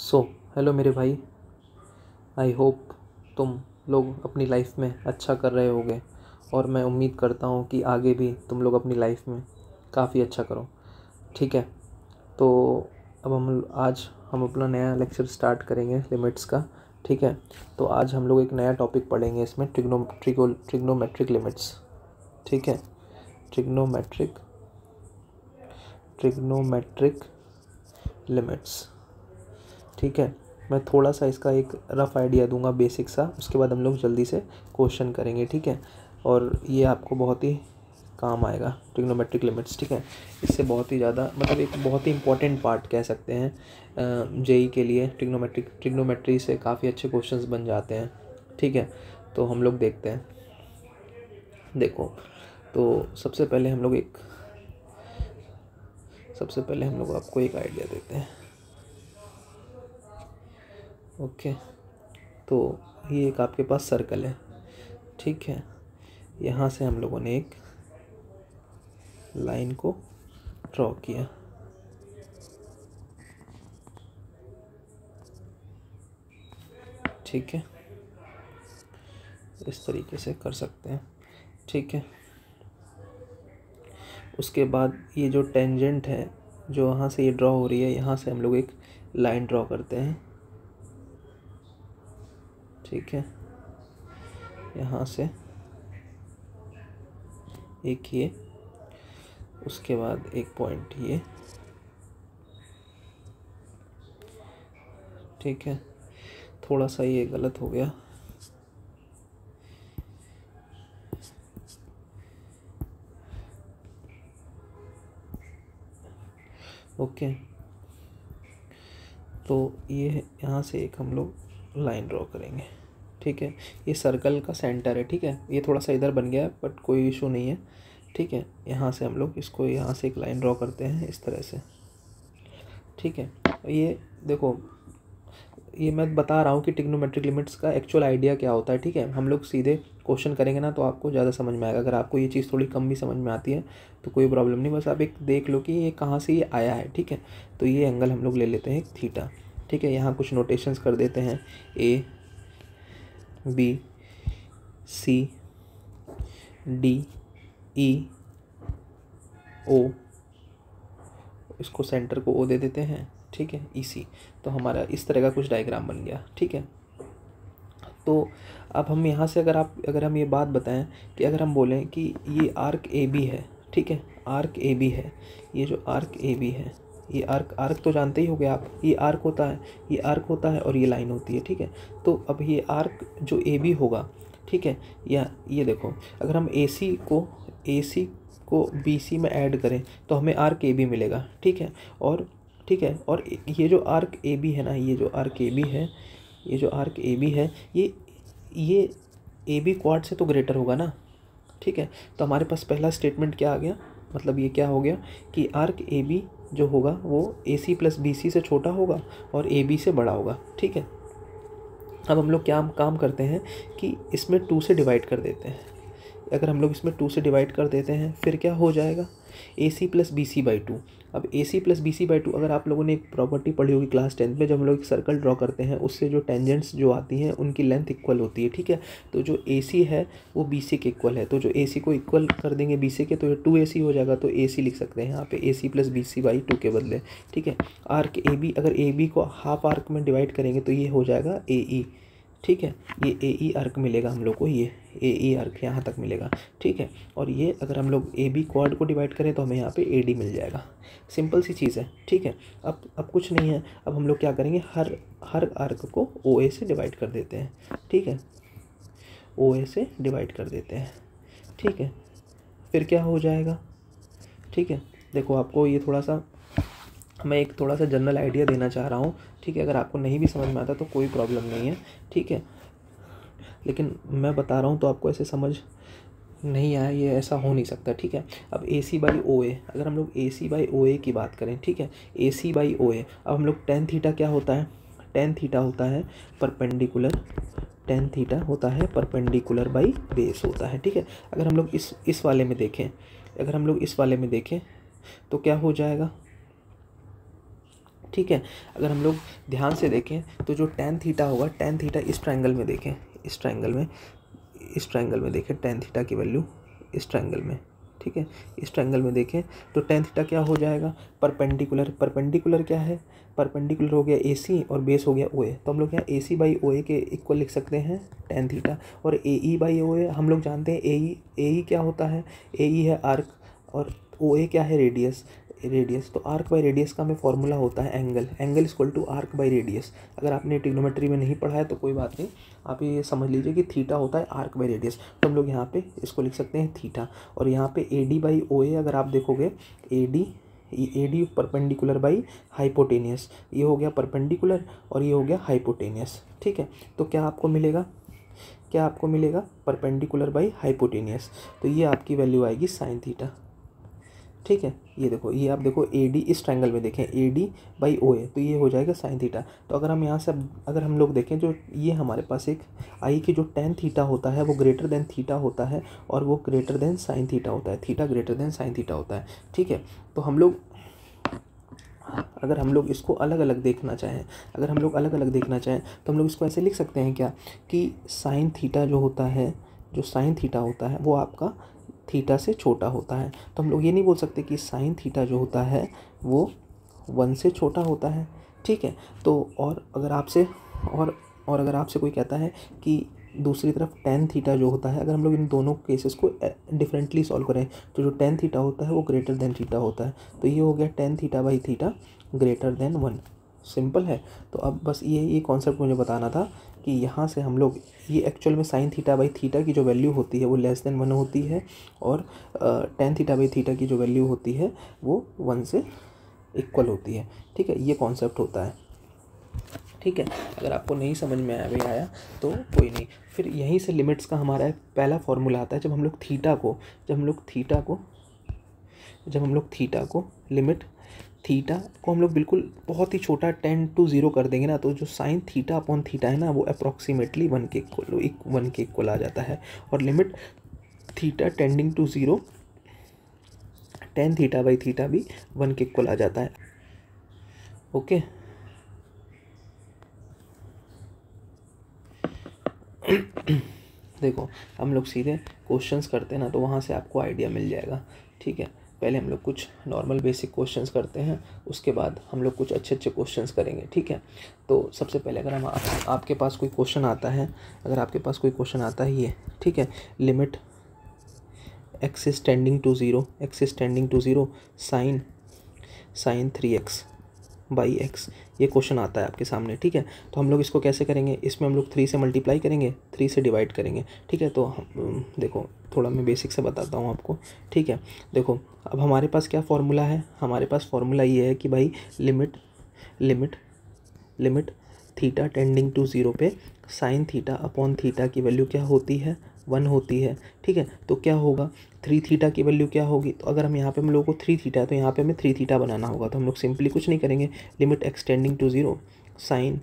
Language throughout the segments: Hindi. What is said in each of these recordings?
सो हेलो मेरे भाई। आई होप तुम लोग अपनी लाइफ में अच्छा कर रहे होगे और मैं उम्मीद करता हूँ कि आगे भी तुम लोग अपनी लाइफ में काफ़ी अच्छा करो। ठीक है, तो अब आज हम अपना नया लेक्चर स्टार्ट करेंगे लिमिट्स का। ठीक है, तो आज हम लोग एक नया टॉपिक पढ़ेंगे इसमें, ट्रिग्नोमेट्रिक लिमिट्स। ठीक है, ट्रिग्नोमेट्रिक लिमिट्स। ठीक है, मैं थोड़ा सा इसका एक रफ़ आइडिया दूंगा, बेसिक सा, उसके बाद हम लोग जल्दी से क्वेश्चन करेंगे। ठीक है, और ये आपको बहुत ही काम आएगा ट्रिग्नोमेट्रिक लिमिट्स। ठीक है, इससे बहुत ही ज़्यादा मतलब एक बहुत ही इंपॉर्टेंट पार्ट कह सकते हैं जेई के लिए। ट्रिग्नोमेट्री से काफ़ी अच्छे क्वेश्चंस बन जाते हैं। ठीक है, तो हम लोग देखते हैं। देखो, तो सबसे पहले हम लोग आपको एक आइडिया देते हैं। ओके, तो ये एक आपके पास सर्कल है। ठीक है, यहाँ से हम लोगों ने एक लाइन को ड्रॉ किया। ठीक है, इस तरीके से कर सकते हैं। ठीक है, उसके बाद ये जो टेंजेंट है जो यहाँ से ये ड्रॉ हो रही है, यहाँ से हम लोग एक लाइन ड्रॉ करते हैं। ठीक है, यहाँ से एक ये, उसके बाद एक पॉइंट ये। ठीक है, थोड़ा सा ये गलत हो गया। ओके, तो ये यहाँ से एक हम लोग लाइन ड्रॉ करेंगे। ठीक है, ये सर्कल का सेंटर है। ठीक है, ये थोड़ा सा इधर बन गया है बट कोई इशू नहीं है। ठीक है, यहाँ से हम लोग इसको यहाँ से एक लाइन ड्रॉ करते हैं इस तरह से। ठीक है, ये देखो, ये मैं बता रहा हूँ कि ट्रिग्नोमेट्रिक लिमिट्स का एक्चुअल आइडिया क्या होता है। ठीक है, हम लोग सीधे क्वेश्चन करेंगे ना तो आपको ज़्यादा समझ में आएगा। अगर आपको ये चीज़ थोड़ी कम भी समझ में आती है तो कोई प्रॉब्लम नहीं, बस आप एक देख लो कि ये कहाँ से ये आया है। ठीक है, तो ये एंगल हम लोग ले लेते हैं थीटा। ठीक है, यहाँ कुछ नोटेशंस कर देते हैं, A B C D E ओ, इसको सेंटर को ओ दे देते हैं। ठीक है, ई सी, तो हमारा इस तरह का कुछ डायग्राम बन गया। ठीक है, तो अब हम यहाँ से अगर हम ये बात बताएं कि अगर हम बोलें कि ये आर्क ए बी है। ठीक है, आर्क ए बी है, ये जो आर्क ए बी है, ये आर्क तो जानते ही होंगे आप, ये आर्क होता है, ये आर्क होता है और ये लाइन होती है। ठीक है, तो अब ये आर्क जो ए बी होगा, ठीक है, या ये देखो, अगर हम ए सी को बी सी में ऐड करें तो हमें आर्क ए बी मिलेगा। ठीक है, और ठीक है, और ये जो आर्क ए बी है ना, ये जो आर्क ए बी है, ये ए बी क्वाड से तो ग्रेटर होगा ना। ठीक है, तो हमारे पास पहला स्टेटमेंट क्या आ गया, मतलब ये क्या हो गया कि आर्क ए बी जो होगा वो ए सी प्लस बी सी से छोटा होगा और ए बी से बड़ा होगा। ठीक है, अब हम लोग क्या काम करते हैं कि इसमें 2 से डिवाइड कर देते हैं। अगर हम लोग इसमें 2 से डिवाइड कर देते हैं फिर क्या हो जाएगा, A C plus B C by 2। अब A C plus B C by 2, अगर आप लोगों ने एक प्रॉपर्टी पढ़ी होगी क्लास 10th में, जब हम लोग एक सर्कल ड्रॉ करते हैं उससे जो टेंजेंट्स जो आती हैं उनकी लेंथ इक्वल होती है। ठीक है, तो जो ए सी है वो बी सी के इक्वल है, तो जो ए सी को इक्वल कर देंगे बी सी के तो ये 2AC हो जाएगा, तो ए सी लिख सकते हैं यहाँ पे A C plus B C by 2 के बदले। ठीक है, आर्क ए बी, अगर ए बी को हाफ आर्क में डिवाइड करेंगे तो ये हो जाएगा ए ई। ठीक है, ये ए ई आर्क मिलेगा हम लोग को, ये ए ई आर्क यहाँ तक मिलेगा। ठीक है, और ये अगर हम लोग ए बी क्वाड को डिवाइड करें तो हमें यहाँ पे ए डी मिल जाएगा। सिंपल सी चीज़ है। ठीक है, अब कुछ नहीं है, अब हम लोग क्या करेंगे, हर आर्क को ओ ए से डिवाइड कर देते हैं। ठीक है, ओ ए से डिवाइड कर देते हैं। ठीक है, फिर क्या हो जाएगा। ठीक है, देखो, आपको ये मैं एक थोड़ा सा जनरल आइडिया देना चाह रहा हूँ। ठीक है, अगर आपको नहीं भी समझ में आता तो कोई प्रॉब्लम नहीं है। ठीक है, लेकिन मैं बता रहा हूँ तो आपको ऐसे समझ नहीं आया, ये ऐसा हो नहीं सकता। ठीक है, अब ए सी बाई ओ ए, अगर हम लोग ए सी बाई ओ ए की बात करें, ठीक है, ए सी बाई ओ ए, अब हम लोग टेन थीटा क्या होता है, टेन थीटा होता है परपेंडिकुलर, टेन थीटा होता है परपेंडिकुलर बाई बेस होता है। ठीक है, अगर हम लोग इस वाले में देखें, तो क्या हो जाएगा, ठीक है। अगर हम लोग ध्यान से देखें तो जो tan थीटा होगा, tan थीटा इस ट्रायंगल में देखें, इस ट्रायंगल में देखें tan थीटा की वैल्यू इस ट्रायंगल में, ठीक है, इस ट्रायंगल में देखें तो tan थीटा क्या हो जाएगा, परपेंडिकुलर क्या है, परपेंडिकुलर हो गया AC और बेस हो गया OA, तो हम लोग यहाँ AC/OA के इक्वल लिख सकते हैं tan थीटा। और AE/OA हम लोग जानते हैं, AE क्या होता है, AE है आर्क और OA क्या है, रेडियस। तो आर्क बाई रेडियस का हमें फॉर्मूला होता है angle equal to arc by radius. अगर आपने ट्रिग्नोमेट्री में नहीं पढ़ा है तो कोई बात नहीं, आप ये समझ लीजिए कि थीटा होता है आर्क बाई रेडियस, तो हम लोग यहाँ पे इसको लिख सकते हैं थीटा। और यहाँ पे AD/OA अगर आप देखोगे, AD परपेंडिकुलर बाई हाइपोटेनियस, ये हो गया परपेंडिकुलर और ये हो गया हाइपोटेनियस, ठीक है। तो क्या आपको मिलेगा, परपेंडिकुलर बाई हाइपोटेनियस, तो ये आपकी वैल्यू आएगी साइन थीटा, ठीक है। ये देखो, ये आप देखो AD इस ट्रायंगल में देखें AD/OA, तो ये हो जाएगा साइन थीटा। तो अगर हम यहाँ से अगर हम लोग देखें, जो ये हमारे पास एक आई की जो tan थीटा होता है वो ग्रेटर देन थीटा होता है और वो ग्रेटर देन साइन थीटा होता है, theta greater than sine theta होता है, ठीक है। तो अगर हम लोग इसको अलग अलग देखना चाहें, तो हम लोग इसको ऐसे लिख सकते हैं क्या, कि साइन थीटा जो होता है, वो आपका थीटा से छोटा होता है। तो हम लोग ये नहीं बोल सकते कि साइन थीटा जो होता है वो 1 से छोटा होता है, ठीक है। तो और अगर आपसे कोई कहता है कि दूसरी तरफ tan थीटा जो होता है, अगर हम लोग इन दोनों केसेस को डिफरेंटली सॉल्व करें तो जो tan थीटा होता है वो ग्रेटर देन थीटा होता है, तो ये हो गया tan थीटा/थीटा ग्रेटर देन 1, सिंपल है। तो अब बस ये कॉन्सेप्ट मुझे बताना था कि यहाँ से हम लोग ये एक्चुअल में साइन थीटा/थीटा की जो वैल्यू होती है वो लेस देन 1 होती है और tan थीटा/थीटा की जो वैल्यू होती है वो 1 से इक्वल होती है, ठीक है। ये कॉन्सेप्ट होता है, ठीक है। अगर आपको नहीं समझ में आया तो कोई नहीं, फिर यहीं से लिमिट्स का हमारा पहला फॉर्मूला आता है। जब हम लोग थीटा को लिमिट थीटा को हम लोग बिल्कुल बहुत ही छोटा 10 to 0 कर देंगे ना, तो जो साइन थीटा/थीटा है ना वो अप्रॉक्सीमेटली 1 के इक्वल आ जाता है। और limit theta tending to 0, tan थीटा/थीटा भी 1 के इक्वल आ जाता है, ओके। देखो हम लोग सीधे क्वेश्चंस करते हैं ना, तो वहाँ से आपको आइडिया मिल जाएगा, ठीक है। पहले हम लोग कुछ नॉर्मल बेसिक क्वेश्चंस करते हैं, उसके बाद हम लोग कुछ अच्छे क्वेश्चंस करेंगे, ठीक है। तो सबसे पहले अगर आपके पास कोई क्वेश्चन आता है, ये, ठीक है, limit x is tending to 0 sine 3x by x, ये क्वेश्चन आता है आपके सामने, ठीक है। तो हम लोग इसको कैसे करेंगे, इसमें हम लोग 3 से मल्टीप्लाई करेंगे, 3 से डिवाइड करेंगे, ठीक है। तो देखो थोड़ा मैं बेसिक से बताता हूँ आपको, ठीक है। देखो अब हमारे पास क्या फार्मूला है, हमारे पास फार्मूला ये है कि भाई लिमिट थीटा टेंडिंग टू 0 पे साइन थीटा/थीटा की वैल्यू क्या होती है, 1 होती है, ठीक है। तो क्या होगा, 3 थीटा की वैल्यू क्या होगी, तो अगर हम यहाँ पे हम लोगों को 3 थीटा है तो यहाँ पे हमें 3 थीटा बनाना होगा, तो हम लोग सिंपली कुछ नहीं करेंगे, limit x tending to 0 sine,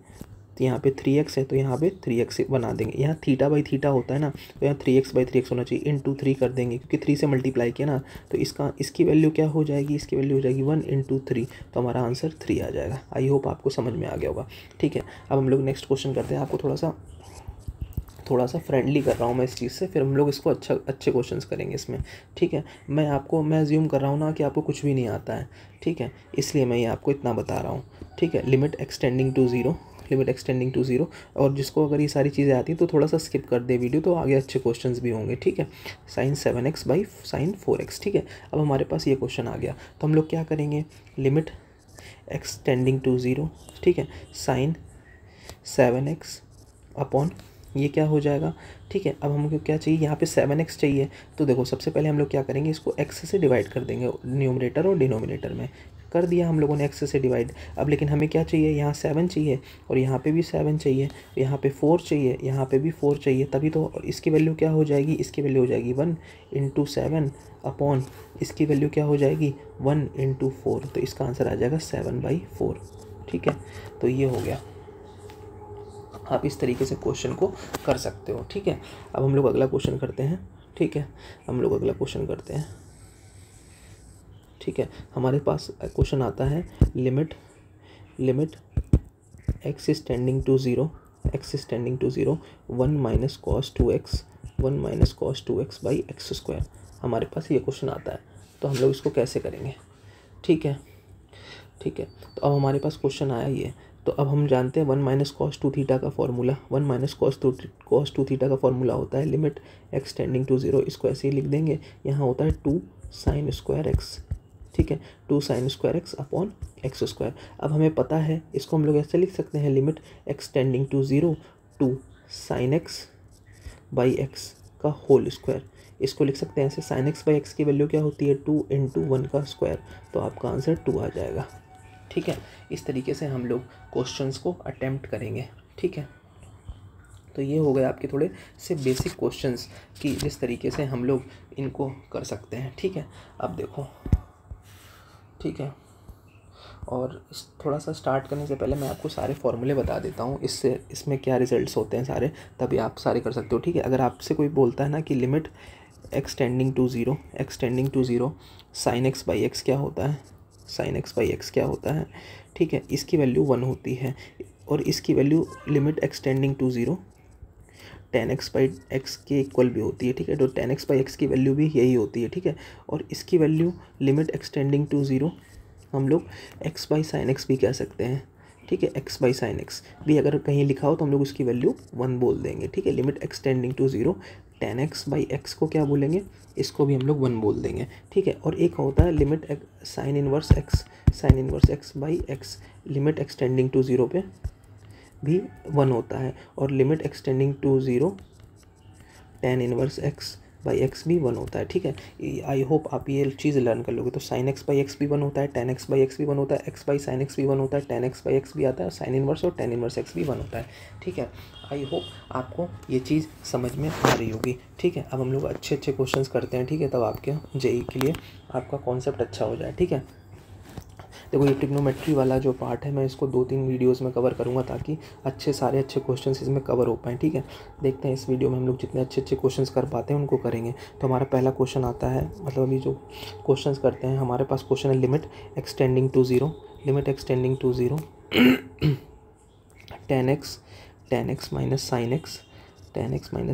तो यहाँ पे 3x है तो यहाँ पे 3x बना देंगे, यहाँ थीटा/थीटा होता है ना, तो यहाँ 3x/3x होना चाहिए, इंटू 3 कर देंगे क्योंकि 3 से मल्टीप्लाई किया ना, तो इसकी वैल्यू क्या हो जाएगी, 1 इंटू 3, तो हमारा आंसर 3 आ जाएगा। आई होप आपको समझ में आ गया होगा, ठीक है। अब हम लोग नेक्स्ट क्वेश्चन करते हैं, आपको थोड़ा सा फ्रेंडली कर रहा हूँ मैं इस चीज़ से, फिर हम लोग इसको अच्छे क्वेश्चंस करेंगे इसमें, ठीक है। मैं अज्यूम कर रहा हूँ ना कि आपको कुछ भी नहीं आता है, ठीक है, इसलिए मैं ये आपको इतना बता रहा हूँ, ठीक है। लिमिट x टेंडिंग टू 0, और जिसको अगर ये सारी चीज़ें आती हैं तो थोड़ा सा स्किप कर दे वीडियो, तो आगे अच्छे क्वेश्चंस भी होंगे, ठीक है। Sign 7x by sine 4x, ठीक है। अब हमारे पास ये क्वेश्चन आ गया, तो हम लोग क्या करेंगे, लिमिट x टेंडिंग टू 0, ठीक है, साइन 7x अपॉन ये क्या हो जाएगा, ठीक है। अब हमको क्या चाहिए, यहाँ पे 7x चाहिए, तो देखो सबसे पहले हम लोग क्या करेंगे, इसको x से डिवाइड कर देंगे, न्यूमरेटर और डिनोमिनेटर में कर दिया हम लोगों ने x से डिवाइड। अब लेकिन हमें क्या चाहिए, यहाँ 7 चाहिए और यहाँ पे भी 7 चाहिए, यहाँ पे 4 चाहिए, यहाँ पे भी 4 चाहिए, तभी तो इसकी वैल्यू क्या हो जाएगी, इसकी वैल्यू हो जाएगी 1 इंटू 7 अपॉन इसकी वैल्यू क्या हो जाएगी 1 इंटू 4, तो इसका आंसर आ जाएगा 7/4, ठीक है। तो ये हो गया, आप इस तरीके से क्वेश्चन को कर सकते हो, ठीक है। अब हम लोग अगला क्वेश्चन करते हैं, ठीक है, ठीक है। हमारे पास क्वेश्चन आता है, limit limit x is tending to zero, x is tending to zero 1 minus cos 2x, 1 minus cos 2x by x square. हमारे पास ये क्वेश्चन आता है, तो हम लोग इसको कैसे करेंगे? ठीक है, ठीक है। तो अब हमारे पास क्वेश्चन आया ये, तो अब हम जानते हैं 1 माइनस कॉस 2 थीटा का फॉर्मूला, 1 माइनस कॉस 2 थीटा का फॉर्मूला होता है limit x tending to zero. इसको ऐसे ही लिख देंगे, यहाँ होता है 2 साइन स्क्वायर एक्स, ठीक है, 2 sine square x upon x square. अब हमें पता है, इसको हम लोग ऐसे लिख सकते हैं, limit x tending to zero 2 sine x by x का होल स्क्वायर। इसको लिख सकते हैं ऐसे, साइन एक्स बाई एक्स की वैल्यू क्या होती है 2 इंटू 1 का स्क्वायर, तो आपका आंसर 2 आ जाएगा। ठीक है, इस तरीके से हम लोग क्वेश्चंस को अटेम्प्ट करेंगे। ठीक है, तो ये हो गए आपके थोड़े से बेसिक क्वेश्चंस कि जिस तरीके से हम लोग इनको कर सकते हैं। ठीक है, अब देखो, ठीक है, और थोड़ा सा स्टार्ट करने से पहले मैं आपको सारे फॉर्मूले बता देता हूँ, इससे इसमें क्या रिजल्ट्स होते हैं सारे, तभी आप सारे कर सकते हो। ठीक है, अगर आपसे कोई बोलता है ना कि limit x tending to zero sine x by x क्या होता है, साइन एक्स बाई एक्स क्या होता है, ठीक है, इसकी वैल्यू 1 होती है, और इसकी value limit x tending to zero tan x by x के इक्वल भी होती है। ठीक है, तो tan x बाई एक्स की वैल्यू भी यही होती है। ठीक है, और इसकी value limit x tending to zero हम लोग x बाई साइन एक्स भी कह सकते हैं। ठीक है, x बाई साइन एक्स भी अगर कहीं लिखा हो तो हम लोग उसकी वैल्यू 1 बोल देंगे। ठीक है, limit x tending to zero tan x by x को क्या बोलेंगे, इसको भी हम लोग 1 बोल देंगे। ठीक है, और एक होता है limit sine inverse x by x, limit x tending to zero पे भी 1 होता है, और limit x tending to zero tan inverse x by x भी 1 होता है। ठीक है, आई होप आप ये चीज़ लर्न कर लोगे। तो साइन एक्स बाई एक्स भी 1 होता है, tan x बाई एक्स भी 1 होता है, x बाई साइन एक्स भी 1 होता है, tan x बाई एक्स भी आता है, साइन इनवर्स और tan इनवर्स x भी 1 होता है। ठीक है, आई होप आपको ये चीज़ समझ में आ रही होगी। ठीक है, अब हम लोग अच्छे क्वेश्चंस करते हैं। ठीक है, तब आपके जेई के लिए आपका कॉन्सेप्ट अच्छा हो जाए। ठीक है, देखो ये ट्रिग्नोमेट्री वाला जो पार्ट है मैं इसको 2-3 वीडियोस में कवर करूँगा ताकि सारे अच्छे क्वेश्चंस इसमें कवर हो पाएँ। ठीक है, देखते हैं इस वीडियो में हम लोग जितने अच्छे क्वेश्चंस कर पाते हैं उनको करेंगे। तो हमारा पहला क्वेश्चन आता है, मतलब अभी जो क्वेश्चंस करते हैं हमारे पास क्वेश्चन है limit x tending to zero tan x minus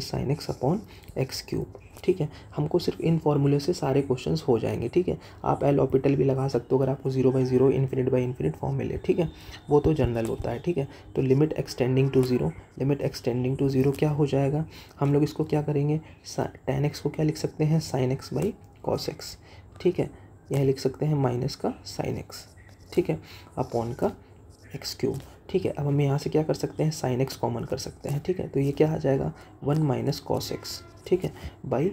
sine x upon x cube. ठीक है, हमको सिर्फ इन फॉर्मूले से सारे क्वेश्चंस हो जाएंगे। ठीक है, आप एल ऑर्बिटल भी लगा सकते हो अगर आपको 0/0 इन्फिनिट बाई इन्फिनिट फॉर्म मिले। ठीक है, वो तो जनरल होता है। ठीक है, तो limit x tending to zero क्या हो जाएगा, हम लोग इसको क्या करेंगे, tan x को क्या लिख सकते हैं, sign x by cos x. ठीक है, यह लिख सकते हैं माइनस का साइन एक्स, ठीक है, अपॉन का एक्स क्यूब। ठीक है, अब हम यहाँ से क्या कर सकते हैं, साइन एक्स कॉमन कर सकते हैं। ठीक है, तो ये क्या आ जाएगा 1 माइनस कॉस एक्स, ठीक है, बाई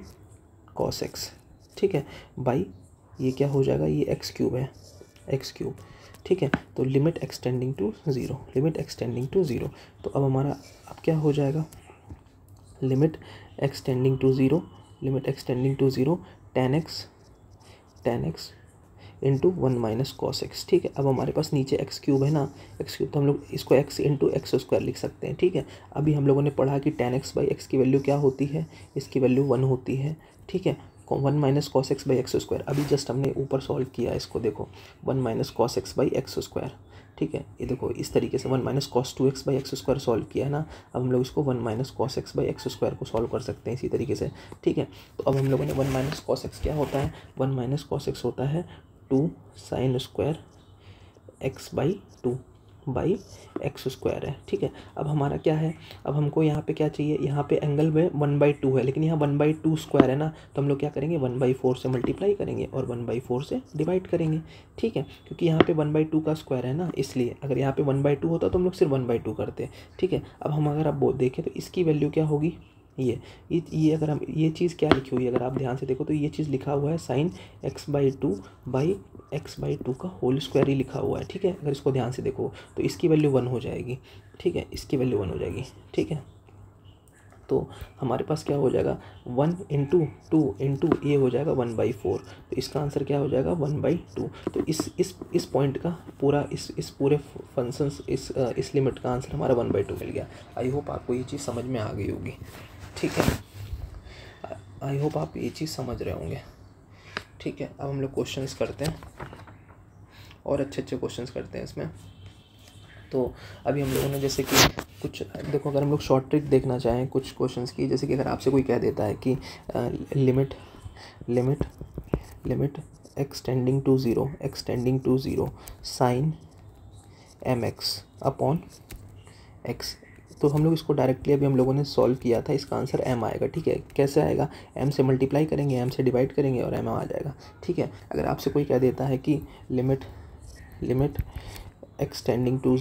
कॉस एक्स। ठीक है, बाई ये क्या हो जाएगा, ये एक्स क्यूब है, एक्स क्यूब। ठीक है, तो limit x tending to zero, तो अब हमारा अब क्या हो जाएगा, limit x tending to zero tan x into 1 minus cos x. ठीक है, अब हमारे पास नीचे एक्स क्यूब है ना, एक्स क्यूब, तो हम लोग इसको x इंटू एक्स स्क्वायर लिख सकते हैं। ठीक है, अभी हम लोगों ने पढ़ा कि tan x बाई एक्स की वैल्यू क्या होती है, इसकी वैल्यू 1 होती है। ठीक है, 1 minus cos x by x square, अभी जस्ट हमने ऊपर सॉल्व किया इसको, देखो 1 minus cos x by x square. ठीक है, ये देखो इस तरीके से 1 minus cos 2x by x square solve किया है ना, अब हम लोग इसको 1 minus cos x by x square को सॉल्व कर सकते हैं इसी तरीके से। ठीक है, तो अब हम लोगों ने 1 माइनस कॉस एक्स क्या होता है, 1 माइनस कॉस एक्स होता है 2 sine square x by 2 by x square है। ठीक है, अब हमारा क्या है, अब हमको यहाँ पे क्या चाहिए, यहाँ पे एंगल में 1/2 है, लेकिन यहाँ 1/2 स्क्वायर है ना, तो हम लोग क्या करेंगे 1/4 से मल्टीप्लाई करेंगे और 1/4 से डिवाइड करेंगे। ठीक है, क्योंकि यहाँ पे 1/2 का स्क्वायर है ना, इसलिए अगर यहाँ पे 1/2 होता तो हम लोग सिर्फ 1/2 करते। ठीक है, अब हम अगर आप देखें तो इसकी वैल्यू क्या होगी, ये अगर हम ये चीज़ क्या लिखी हुई है, अगर आप ध्यान से देखो तो ये चीज़ लिखा हुआ है साइन x/2 बाई x/2 का होल स्क्वायर ही लिखा हुआ है। ठीक है, अगर इसको ध्यान से देखो तो इसकी वैल्यू 1 हो जाएगी। ठीक है, इसकी वैल्यू 1 हो जाएगी। ठीक है, तो हमारे पास क्या हो जाएगा 1 इंटू 2 इंटू ये हो जाएगा 1/4, तो इसका आंसर क्या हो जाएगा 1/2। तो इस पॉइंट का पूरा इस पूरे फंक्शंस इस लिमिट का आंसर हमारा 1/2 मिल गया। आई होप आपको ये चीज़ समझ में आ गई होगी। ठीक है, आई होप आप ये चीज़ समझ रहे होंगे। ठीक है, अब हम लोग क्वेश्चंस करते हैं और अच्छे क्वेश्चंस करते हैं इसमें। तो अभी हम लोगों ने जैसे कि कुछ देखो, अगर हम लोग शॉर्ट ट्रिक देखना चाहें कुछ क्वेश्चंस की, जैसे कि अगर आपसे कोई कह देता है कि limit limit limit extending to zero sine m x upon x, तो हम लोग इसको डायरेक्टली अभी हम लोगों ने सॉल्व किया था, इसका आंसर m आएगा। ठीक है, कैसे आएगा? m से मल्टीप्लाई करेंगे, m से डिवाइड करेंगे और m आ जाएगा। ठीक है, अगर आपसे कोई कह देता है कि लिमिट एक्सटेंडिंग टू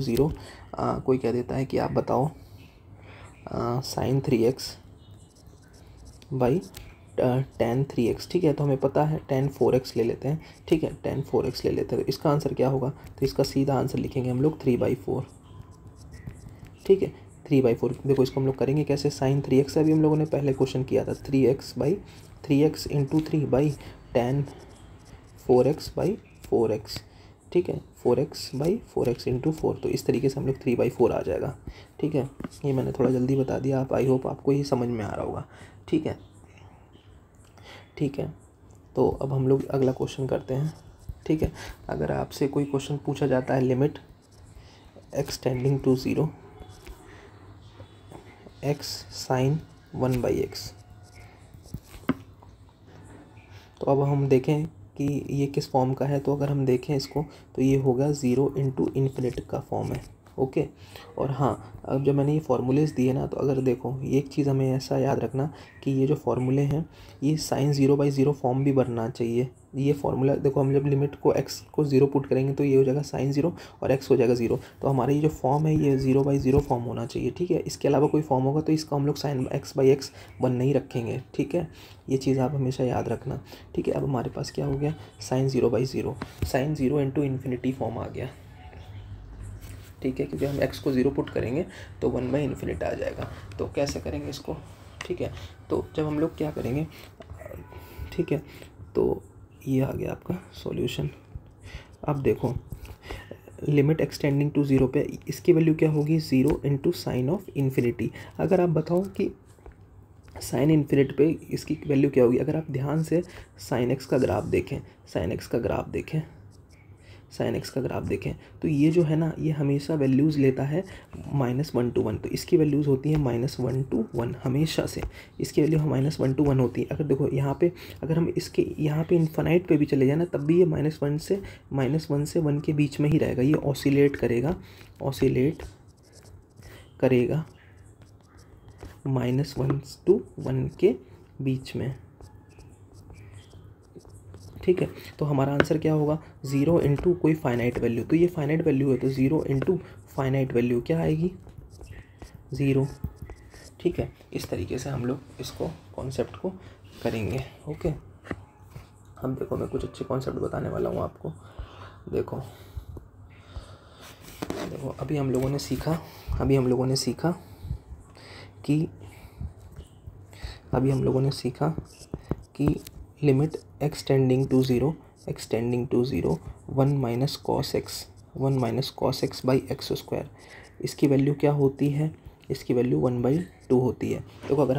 ज़ीरो कोई कह देता है कि आप बताओ sign 3x by tan 3x। ठीक है, तो हमें पता है tan 4x ले लेते हैं। ठीक है, tan 4x ले लेते हैं, तो इसका आंसर क्या होगा? तो इसका सीधा आंसर लिखेंगे हम लोग 3/4। ठीक है, 3/4। देखो इसको हम लोग करेंगे कैसे? साइन 3x से अभी हम लोगों ने पहले क्वेश्चन किया था, 3x into 3 by tan 4x/4x। ठीक है, 4x/4x इंटू 4, तो इस तरीके से हम लोग 3/4 आ जाएगा। ठीक है, ये मैंने थोड़ा जल्दी बता दिया, आप आई होप आपको ये समझ में आ रहा होगा। ठीक है, तो अब हम लोग अगला क्वेश्चन करते हैं। ठीक है, अगर आपसे कोई क्वेश्चन पूछा जाता है limit extending to zero x sine 1/x, तो अब हम देखें कि ये किस फॉर्म का है। तो अगर हम देखें इसको, तो ये होगा 0 इंटू इन्फिनिट का फॉर्म है। ओके, और हाँ, अब जब मैंने ये फार्मूलेज़ दिए ना, तो अगर देखो ये एक चीज़ हमें ऐसा याद रखना कि ये जो फार्मूले हैं ये साइन 0/0 फॉर्म भी बनना चाहिए। ये फार्मूला देखो, हम जब लिमिट को x को 0 पुट करेंगे तो ये हो जाएगा साइन 0 और x हो जाएगा 0, तो हमारा ये जो फॉर्म है ये 0/0 फॉर्म होना चाहिए। ठीक है, इसके अलावा कोई फॉर्म होगा तो इसका हम लोग साइन x/x वन नहीं रखेंगे। ठीक है, ये चीज़ आप हमेशा याद रखना। ठीक है, अब हमारे पास क्या हो गया? Sine 0/0, sine 0 into infinity form आ गया। ठीक है, क्योंकि हम x को 0 पुट करेंगे तो 1/∞ आ जाएगा। तो कैसे करेंगे इसको? ठीक है, तो जब हम लोग क्या करेंगे, ठीक है, तो ये आ गया आपका सॉल्यूशन। अब देखो लिमिट एक्सटेंडिंग टू ज़ीरो पे इसकी वैल्यू क्या होगी? 0 इंटू साइन ऑफ इन्फिनिटी। अगर आप बताओ कि साइन इन्फिनिट पे इसकी वैल्यू क्या होगी, अगर आप ध्यान से साइन एक्स का ग्राफ देखें, साइन एक्स का ग्राफ देखें, तो ये जो है ना, ये हमेशा वैल्यूज़ लेता है -1 to 1, तो इसकी वैल्यूज़ होती है -1 to 1 हमेशा से, इसकी वैल्यू -1 to 1 होती है। अगर देखो यहाँ पे, अगर हम इसके यहाँ पे इन्फिनाइट पे भी चले जाए ना, तब भी ये -1 से 1 के बीच में ही रहेगा। ये ऑसिलेट करेगा -1 to 1 के बीच में। ठीक है, तो हमारा आंसर क्या होगा? 0 इंटू कोई फाइनाइट वैल्यू, तो ये फाइनाइट वैल्यू है, तो 0 इंटू फाइनाइट वैल्यू क्या आएगी? 0। ठीक है, इस तरीके से हम लोग इसको कॉन्सेप्ट को करेंगे। ओके, अब देखो मैं कुछ अच्छे कॉन्सेप्ट बताने वाला हूँ आपको। देखो अभी हम लोगों ने सीखा कि limit extending to zero 1 minus cos x by x², इसकी वैल्यू क्या होती है? इसकी वैल्यू 1/2 होती है। देखो अगर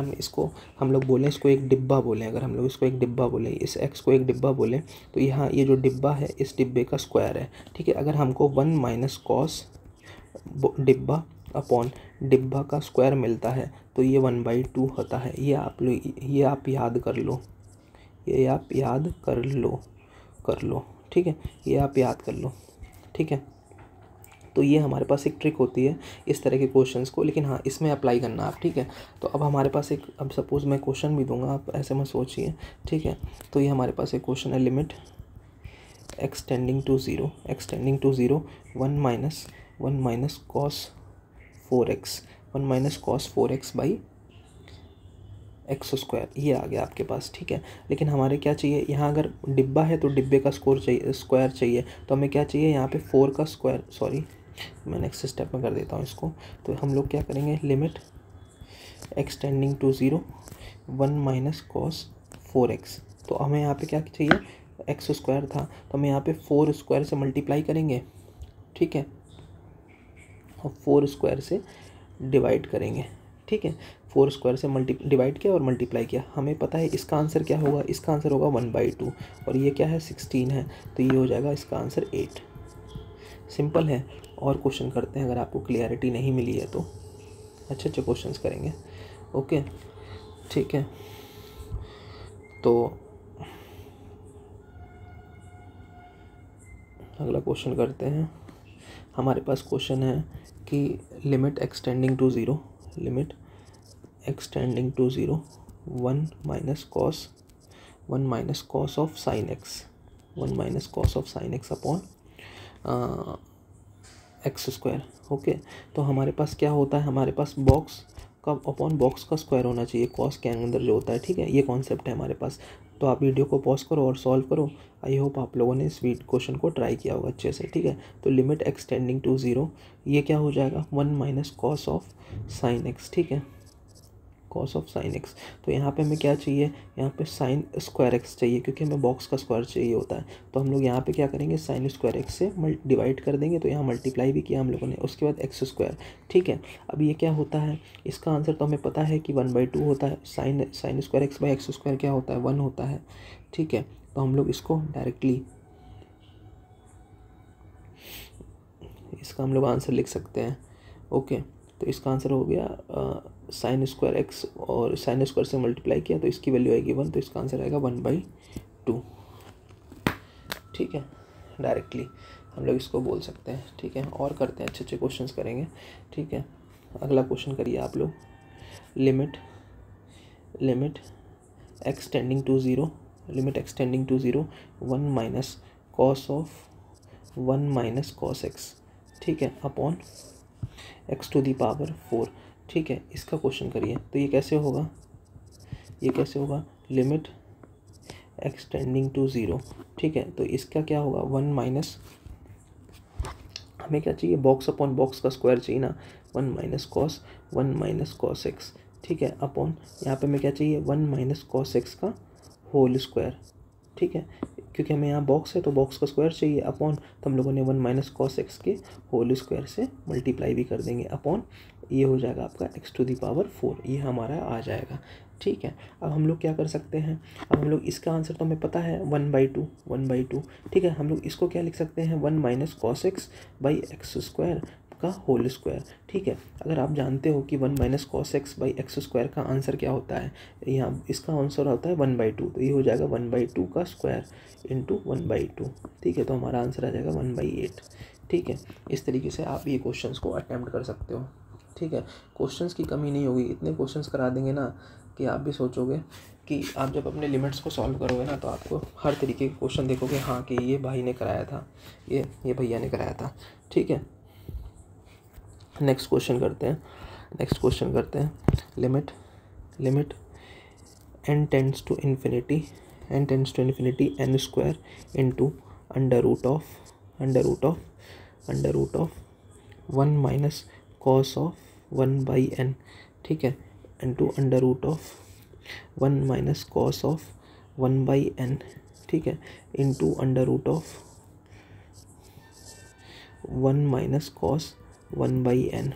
हम लोग बोलें इसको एक डिब्बा बोलें, अगर हम लोग इसको एक डिब्बा बोलें, इस x को एक डिब्बा बोलें, तो यहाँ ये जो डिब्बा है इस डिब्बे का स्क्वायर है। ठीक है, अगर हमको 1 माइनस कॉस डिब्बा अपॉन डिब्बा का स्क्वायर मिलता है तो ये 1/2 होता है। ये आप याद कर लो। ठीक है, ये आप याद कर लो। ठीक है, तो ये हमारे पास एक ट्रिक होती है इस तरह के क्वेश्चंस को, लेकिन हाँ इसमें अप्लाई करना आप। ठीक है, तो अब हमारे पास अब सपोज़ मैं क्वेश्चन भी दूंगा, आप ऐसे में सोचिए। ठीक है, तो ये हमारे पास एक क्वेश्चन है, limit extending to zero 1 minus cos 4x by x², ये आ गया आपके पास। ठीक है, लेकिन हमारे क्या चाहिए यहाँ? अगर डिब्बा है तो डिब्बे का स्क्वायर चाहिए, तो हमें क्या चाहिए यहाँ पे? 4 का स्क्वायर। सॉरी, मैं नेक्स्ट स्टेप में कर देता हूँ इसको। तो हम लोग क्या करेंगे? Limit extending to zero 1 minus cos 4x, तो हमें यहाँ पे क्या चाहिए? x² था, तो हमें यहाँ पे 4² से मल्टीप्लाई करेंगे। ठीक है, और 4² से डिवाइड करेंगे। ठीक है, 4² से डिवाइड किया और मल्टीप्लाई किया। हमें पता है इसका आंसर क्या होगा? इसका आंसर होगा 1/2, और ये क्या है? 16 है, तो ये हो जाएगा इसका आंसर 8। सिंपल है। और क्वेश्चन करते हैं, अगर आपको क्लियरिटी नहीं मिली है तो अच्छे अच्छे क्वेश्चंस करेंगे। ओके ठीक है, तो अगला क्वेश्चन करते हैं। हमारे पास क्वेश्चन है कि limit extending to zero 1 minus cos of sine x upon x square. Okay, तो हमारे पास क्या होता है, हमारे पास बॉक्स का अपॉन बॉक्स का स्क्वायर होना चाहिए कॉस के अंदर जो होता है। ठीक है, ये कॉन्सेप्ट है हमारे पास। तो आप वीडियो को पॉज करो और सॉल्व करो। आई होप आप लोगों ने इस क्वेश्चन को ट्राई किया होगा अच्छे से। ठीक है, तो लिमिट एक्सटेंडिंग टू ज़ीरो, ये क्या हो जाएगा 1 minus cos of sine x. ठीक है, कॉस ऑफ साइन एक्स। तो यहाँ पे हमें क्या चाहिए, यहाँ पे साइन स्क्वायर एक्स चाहिए, क्योंकि हमें बॉक्स का स्क्वायर चाहिए होता है। तो हम लोग यहाँ पे क्या करेंगे, साइन स्क्वायर एक्स से डिवाइड कर देंगे, तो यहाँ मल्टीप्लाई भी किया हम लोगों ने, उसके बाद एक्स स्क्वायर। ठीक है, अब ये क्या होता है, इसका आंसर तो हमें पता है कि 1/2 होता है। Sine square x by x square क्या होता है, 1 होता है। ठीक है, तो हम लोग इसको डायरेक्टली इसका हम लोग आंसर लिख सकते हैं। ओके, तो इसका आंसर हो गया साइन स्क्वायर एक्स, और साइन स्क्वायर से मल्टीप्लाई किया तो इसकी वैल्यू आएगी 1, तो इसका आंसर आएगा 1/2। ठीक है, डायरेक्टली हम लोग इसको बोल सकते हैं। ठीक है, और करते हैं, अच्छे अच्छे क्वेश्चंस करेंगे। ठीक है, अगला क्वेश्चन करिए आप लोग। Limit extending to zero 1 minus cos x. ठीक है, upon x to the power 4। ठीक है, इसका क्वेश्चन करिए। तो ये कैसे होगा, लिमिट एक्सटेंडिंग टू ज़ीरो। ठीक है, तो इसका क्या होगा 1 माइनस, हमें क्या चाहिए, बॉक्स अपॉन बॉक्स का स्क्वायर चाहिए ना, 1 माइनस कॉस एक्स। ठीक है, अपॉन यहाँ पे हमें क्या चाहिए, 1 माइनस कॉस एक्स का होल स्क्वायर। ठीक है, क्योंकि हमें यहाँ बॉक्स है तो बॉक्स का स्क्वायर चाहिए, अपॉन तो हम लोगों ने 1 माइनस कॉस एक्स के होल स्क्वायर से मल्टीप्लाई भी कर देंगे, अपॉन ये हो जाएगा आपका x टू दी पावर 4, ये हमारा आ जाएगा। ठीक है, अब हम लोग क्या कर सकते हैं, अब हम लोग इसका आंसर तो हमें पता है 1/2। ठीक है, हम लोग इसको क्या लिख सकते हैं, 1 minus cos x by x square का होल स्क्वायर। ठीक है, अगर आप जानते हो कि 1 minus cos x by x square का आंसर क्या होता है, यहाँ इसका आंसर होता है 1/2, तो ये हो जाएगा 1/2 का स्क्वायर इंटू 1/2। ठीक है, तो हमारा आंसर आ जाएगा 1/8। ठीक है, इस तरीके से आप ये क्वेश्चंस को अटैम्प्ट कर सकते हो। ठीक है, क्वेश्चंस की कमी नहीं होगी, इतने क्वेश्चंस करा देंगे ना कि आप भी सोचोगे कि आप जब अपने लिमिट्स को सॉल्व करोगे ना, तो आपको हर तरीके के क्वेश्चन देखोगे, हाँ कि ये भाई ने कराया था, ये भैया ने कराया था। ठीक है, नेक्स्ट क्वेश्चन करते हैं। Limit n tends to infinity n square into under root of 1 minus cos of 1/n। ठीक है, into under root of 1 minus cos of 1/n। ठीक है, into under root of 1 minus cos 1/n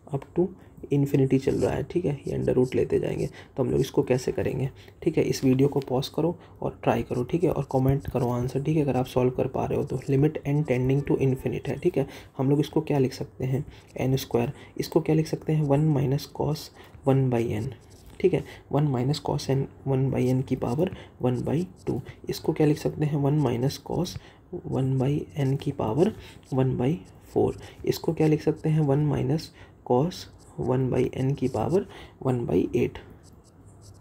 up to infinity चल रहा है। ठीक है, ये अंडर रूट लेते जाएंगे, तो हम लोग इसको कैसे करेंगे। ठीक है, इस वीडियो को पॉज करो और ट्राई करो। ठीक है, और कमेंट करो आंसर। ठीक है, अगर आप सॉल्व कर पा रहे हो तो। Limit n tending to infinite है। ठीक है, हम लोग इसको क्या लिख सकते हैं, n स्क्वायर, इसको क्या लिख सकते हैं 1 माइनस कॉस 1/n। ठीक है, 1 माइनस कॉस 1/n की पावर 1/2। इसको क्या लिख सकते हैं 1 माइनस कॉस 1/n की पावर 1/4। इसको क्या लिख सकते हैं 1 माइनस कॉस 1/n की पावर 1/8।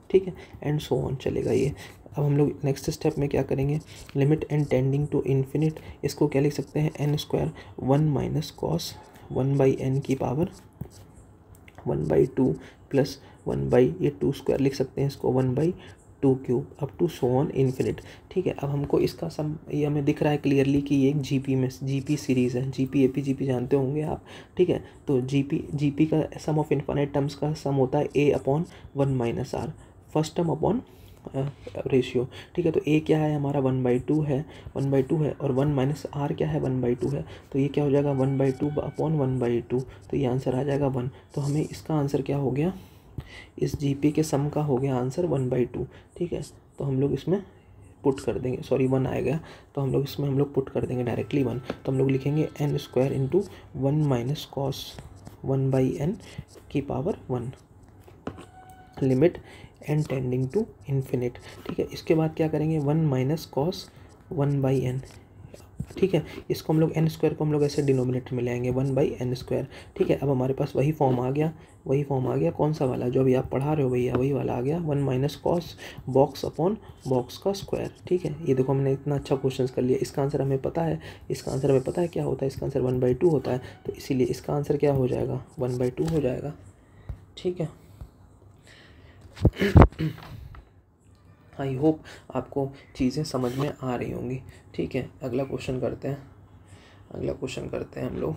ठीक है, एंड सो ऑन चलेगा ये। अब हम लोग नेक्स्ट स्टेप में क्या करेंगे, limit n tending to infinite, इसको क्या लिख सकते हैं n square 1 minus cos 1/n की पावर 1/2 प्लस 1/2 स्क्वायर लिख सकते हैं इसको 1/2 cube up to so on infinite. ठीक है, अब हमको इसका सम, ये हमें दिख रहा है क्लियरली कि ये एक जीपी सीरीज़ है। जीपी एपी जानते होंगे आप। ठीक है, तो जीपी का सम ऑफ इन्फिनिट टर्म्स का सम होता है a/1 minus r, first term upon ratio. ठीक है, तो a क्या है हमारा 1/2 है और 1 माइनस आर क्या है 1/2 है, तो ये क्या हो जाएगा 1/2 अपॉन 1/2, तो ये आंसर आ जाएगा 1। तो हमें इसका आंसर क्या हो गया, इस जीपी के सम का हो गया आंसर 1/2। ठीक है, तो हम लोग इसमें पुट कर देंगे, सॉरी 1 आएगा तो हम लोग इसमें हम लोग पुट कर देंगे डायरेक्टली 1, तो हम लोग लिखेंगे n square into 1 minus cos 1/n की power 1, limit n tending to infinite. ठीक है, इसके बाद क्या करेंगे 1 माइनस कॉस 1/n। ठीक है, इसको हम लोग n स्क्वायर को हम लोग ऐसे डिनोमिनेटर में ले आएंगे 1/n स्क्वायर। ठीक है, अब हमारे पास वही फॉर्म आ गया, वही फॉर्म आ गया कौन सा वाला जो अभी आप पढ़ा रहे हो भैया, वही वाला आ गया 1 minus cos box upon box का स्क्वायर। ठीक है, ये देखो हमने इतना अच्छा क्वेश्चन कर लिया, इसका आंसर हमें पता है, इसका आंसर हमें पता है क्या होता है, इसका आंसर 1/2 होता है, तो इसीलिए इसका आंसर क्या हो जाएगा 1/2 हो जाएगा। ठीक है, आई होप आपको चीज़ें समझ में आ रही होंगी। ठीक है, अगला क्वेश्चन करते हैं, अगला क्वेश्चन करते हैं हम लोग।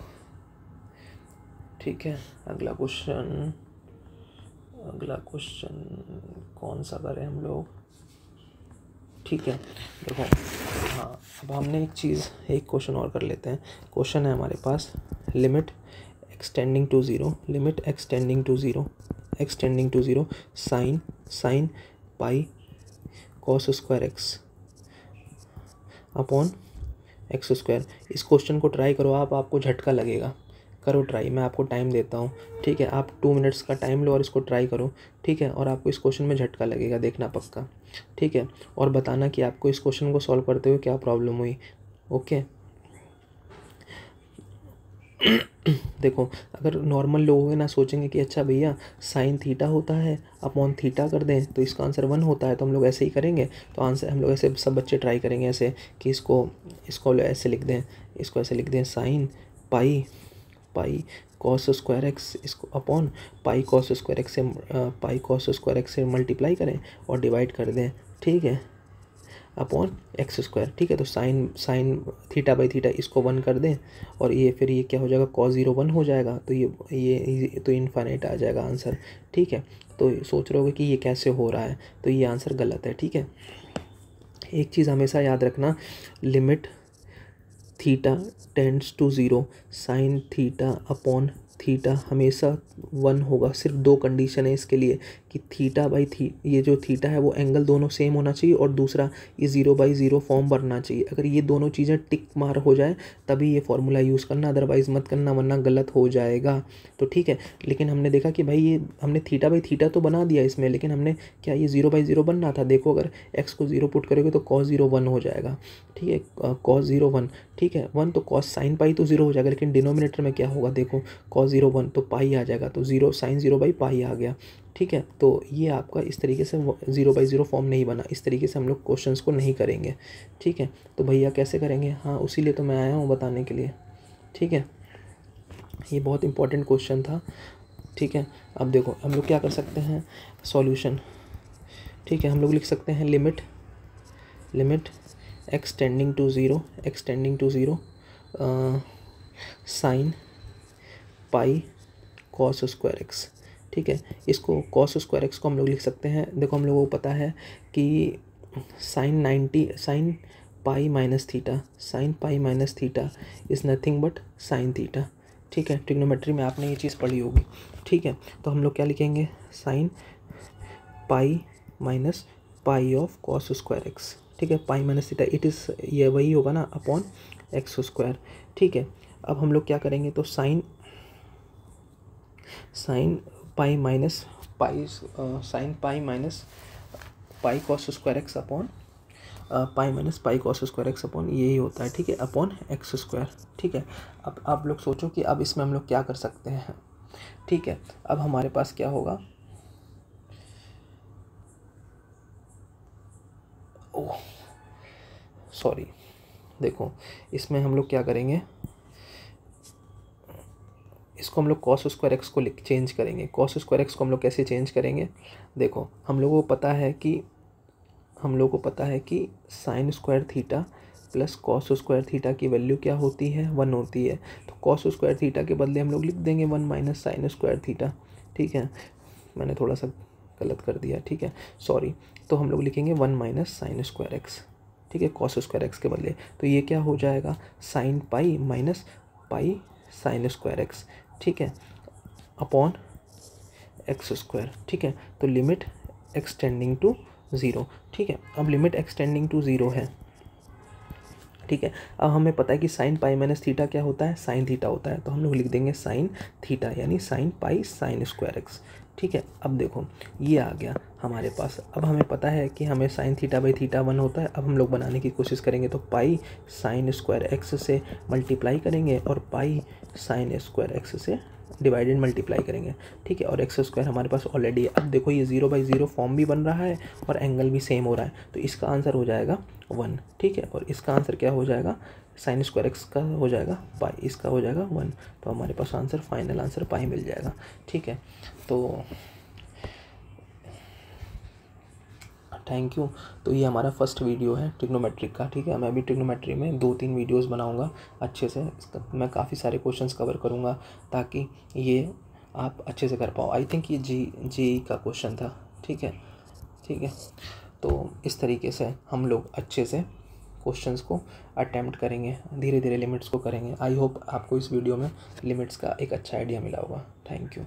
ठीक है, अगला क्वेश्चन कौन सा करें हम लोग। ठीक है, देखो हाँ, अब हमने एक क्वेश्चन और कर लेते हैं। क्वेश्चन है हमारे पास limit extending to zero sine pi cos square x upon x square. इस क्वेश्चन को ट्राई करो आप, आपको झटका लगेगा, करो ट्राई, मैं आपको टाइम देता हूँ। ठीक है, आप 2 मिनट्स का टाइम लो और इसको ट्राई करो। ठीक है, और आपको इस क्वेश्चन में झटका लगेगा, देखना पक्का। ठीक है, और बताना कि आपको इस क्वेश्चन को सॉल्व करते हुए क्या प्रॉब्लम हुई। ओके देखो, अगर नॉर्मल लोग होंगे ना सोचेंगे कि अच्छा भैया साइन थीटा होता है अपॉन थीटा कर दें तो इसका आंसर 1 होता है, तो हम लोग ऐसे ही करेंगे। तो आंसर हम लोग ऐसे सब बच्चे ट्राई करेंगे ऐसे कि इसको ऐसे लिख दें, इसको ऐसे लिख दें sine pi cos square x, इसको upon pi cos square x से मल्टीप्लाई करें और डिवाइड कर दें। ठीक है, अपॉन एक्स स्क्वायर। ठीक है, तो साइन थीटा बाई थीटा इसको 1 कर दें और ये फिर ये क्या हो जाएगा cos 0 1 हो जाएगा, तो ये तो इनफाइनाइट आ जाएगा आंसर। ठीक है, तो सोच रहे होगे कि ये कैसे हो रहा है, तो ये आंसर गलत है। ठीक है, एक चीज़ हमेशा याद रखना, limit theta tends to 0 sine theta upon theta हमेशा 1 होगा। सिर्फ 2 कंडीशन है इसके लिए कि थीटा बाई ये जो थीटा है वो एंगल दोनों सेम होना चाहिए और दूसरा ये 0/0 फॉर्म बनना चाहिए। अगर ये दोनों चीज़ें टिक मार हो जाए तभी ये फॉर्मूला यूज़ करना, अदरवाइज़ मत करना वरना गलत हो जाएगा। तो ठीक है, लेकिन हमने देखा कि भाई ये हमने थीटा बाई थीटा तो बना दिया इसमें, लेकिन हमने क्या ये 0/0 बनना था। देखो अगर x को 0 पुट करोगे तो cos 0 1 हो जाएगा। ठीक है, cos 0 1, ठीक है 1, तो cos साइन पाई तो 0 हो जाएगा, लेकिन डिनोमिनेटर में क्या होगा देखो cos 0 1 तो पाई आ जाएगा, तो 0 साइन 0/पाई आ गया। ठीक है, तो ये आपका इस तरीके से 0/0 फॉर्म नहीं बना, इस तरीके से हम लोग क्वेश्चंस को नहीं करेंगे। ठीक है, तो भैया कैसे करेंगे, हाँ उसी लिए तो मैं आया हूँ बताने के लिए। ठीक है, ये बहुत इंपॉर्टेंट क्वेश्चन था। ठीक है, अब देखो हम लोग क्या कर सकते हैं सॉल्यूशन। ठीक है, हम लोग लिख सकते हैं limit extending to zero sine pi cos square x. ठीक है, इसको कॉस स्क्वायर एक्स को हम लोग लिख सकते हैं, देखो हम लोगों को पता है कि sine pi minus theta is nothing but sine theta. ठीक है, ट्रिग्नोमेट्री में आपने ये चीज़ पढ़ी होगी। ठीक है, तो हम लोग क्या लिखेंगे sine pi minus pi of cos square x. ठीक है, pi minus theta it is ये वही होगा ना अपॉन एक्स स्क्वायर। ठीक है, अब हम लोग क्या करेंगे तो sine pi minus pi cos square x upon pi minus pi cos square x upon यही होता है। ठीक है, अपॉन एक्स स्क्वायर। ठीक है, अब आप लोग सोचो कि अब इसमें हम लोग क्या कर सकते हैं। ठीक है, अब हमारे पास क्या होगा, ओह सॉरी, देखो इसमें हम लोग क्या करेंगे, इसको हम लोग कॉस स्क्वायर एक्स को चेंज करेंगे। कॉस स्क्वायर एक्स को हम लोग कैसे चेंज करेंगे, देखो हम लोगों को पता है कि sine square theta plus cos square theta की वैल्यू क्या होती है 1 होती है, तो कॉस स्क्वायर थीटा के बदले हम लोग लिख देंगे 1 माइनस साइन स्क्वायर थीटा। ठीक है, मैंने थोड़ा सा गलत कर दिया, ठीक है सॉरी, तो हम लोग लिखेंगे 1 माइनस साइन स्क्वायर एक्स। ठीक है, कॉस स्क्वायर एक्स के बदले, तो ये क्या हो जाएगा sine pi minus pi sine square x. ठीक है, अपॉन एक्स स्क्वायर। ठीक है, तो लिमिट एक्सटेंडिंग टू 0, ठीक है। अब लिमिट एक्सटेंडिंग टू 0 है, ठीक है। अब हमें पता है कि साइन पाई माइनस थीटा क्या होता है, साइन थीटा होता है, तो हम लोग लिख देंगे साइन थीटा यानी sine pi sine square x, ठीक है। अब देखो ये आ गया हमारे पास। अब हमें पता है कि हमें साइन थीटा बाई थीटा 1 होता है। अब हम लोग बनाने की कोशिश करेंगे, तो पाई साइन स्क्वायर एक्स से मल्टीप्लाई करेंगे और पाई साइन स्क्वायर एक्स से डिवाइडेड मल्टीप्लाई करेंगे, ठीक है। और एक्स स्क्वायर हमारे पास ऑलरेडी है। अब देखो ये 0/0 फॉर्म भी बन रहा है और एंगल भी सेम हो रहा है, तो इसका आंसर हो जाएगा 1, ठीक है। और इसका आंसर क्या हो जाएगा, साइन स्क्वायर एक्स का हो जाएगा पाई, इसका हो जाएगा 1। तो हमारे पास आंसर, फाइनल आंसर पाई मिल जाएगा, ठीक है। तो थैंक यू। तो ये हमारा फर्स्ट वीडियो है ट्रिग्नोमेट्रिक का, ठीक है। मैं अभी ट्रिग्नोमेट्री में 2-3 वीडियोस बनाऊंगा अच्छे से। मैं काफ़ी सारे क्वेश्चंस कवर करूंगा ताकि ये आप अच्छे से कर पाओ। आई थिंक ये जी का क्वेश्चन था, ठीक है, ठीक है। तो इस तरीके से हम लोग अच्छे से क्वेश्चंस को अटैम्प्ट करेंगे, धीरे धीरे लिमिट्स को करेंगे। आई होप आपको इस वीडियो में लिमिट्स का एक अच्छा आइडिया मिला होगा। Thank you.